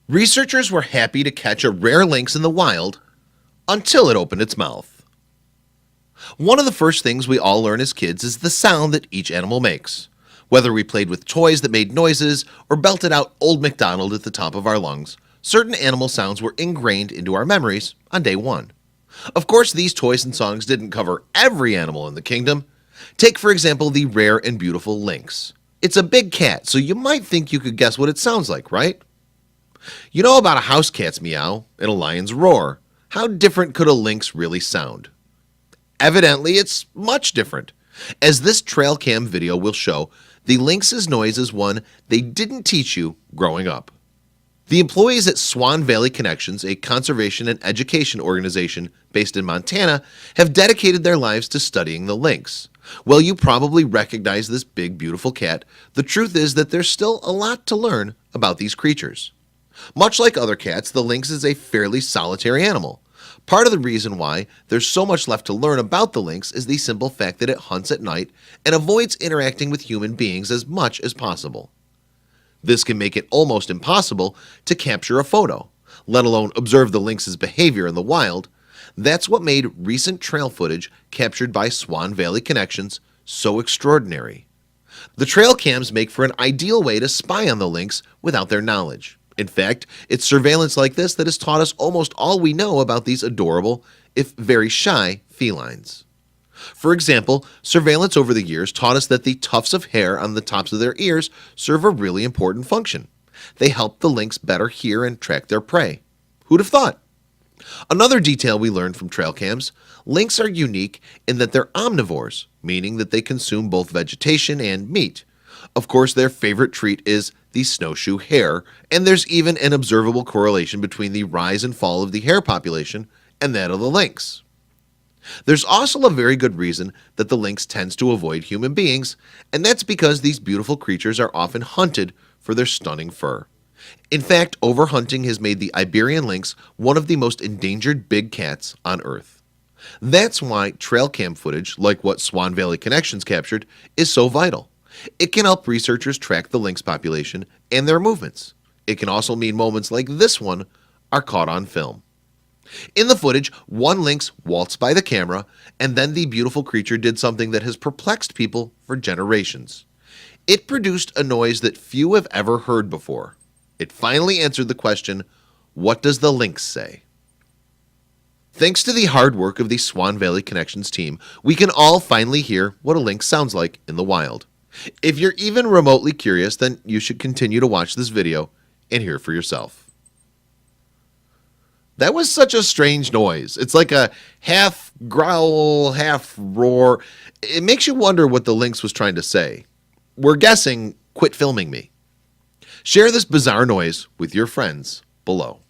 Researchers were happy to catch a rare lynx in the wild until it opened its mouth. One of the first things we all learn as kids is the sound that each animal makes. Whether we played with toys that made noises or belted out Old MacDonald at the top of our lungs, certain animal sounds were ingrained into our memories on day one. Of course, these toys and songs didn't cover every animal in the kingdom. Take, for example, the rare and beautiful lynx. It's a big cat, so you might think you could guess what it sounds like, right? You know about a house cat's meow and a lion's roar. How different could a lynx really sound? Evidently, it's much different. As this trail cam video will show, the lynx's noise is one they didn't teach you growing up. The employees at Swan Valley Connections, a conservation and education organization based in Montana, have dedicated their lives to studying the lynx. While you probably recognize this big, beautiful cat, the truth is that there's still a lot to learn about these creatures. Much like other cats, the lynx is a fairly solitary animal. Part of the reason why there's so much left to learn about the lynx is the simple fact that it hunts at night and avoids interacting with human beings as much as possible. This can make it almost impossible to capture a photo, let alone observe the lynx's behavior in the wild. That's what made recent trail footage captured by Swan Valley Connections so extraordinary. The trail cams make for an ideal way to spy on the lynx without their knowledge. In fact, it's surveillance like this that has taught us almost all we know about these adorable, if very shy, felines. For example, surveillance over the years taught us that the tufts of hair on the tops of their ears serve a really important function. They help the lynx better hear and track their prey. Who'd have thought? Another detail we learned from trail cams: lynx are unique in that they're omnivores, meaning that they consume both vegetation and meat. Of course, their favorite treat is the snowshoe hare, and there's even an observable correlation between the rise and fall of the hare population and that of the lynx. There's also a very good reason that the lynx tends to avoid human beings, and that's because these beautiful creatures are often hunted for their stunning fur. In fact, overhunting has made the Iberian lynx one of the most endangered big cats on Earth. That's why trail cam footage, like what Swan Valley Connections captured, is so vital. It can help researchers track the lynx population and their movements. It can also mean moments like this one are caught on film. In the footage, one lynx waltzed by the camera, and then the beautiful creature did something that has perplexed people for generations. It produced a noise that few have ever heard before. It finally answered the question, what does the lynx say? Thanks to the hard work of the Swan Valley Connections team, we can all finally hear what a lynx sounds like in the wild. If you're even remotely curious, then you should continue to watch this video and hear for yourself. That was such a strange noise. It's like a half growl, half roar. It makes you wonder what the lynx was trying to say. We're guessing, quit filming me. Share this bizarre noise with your friends below.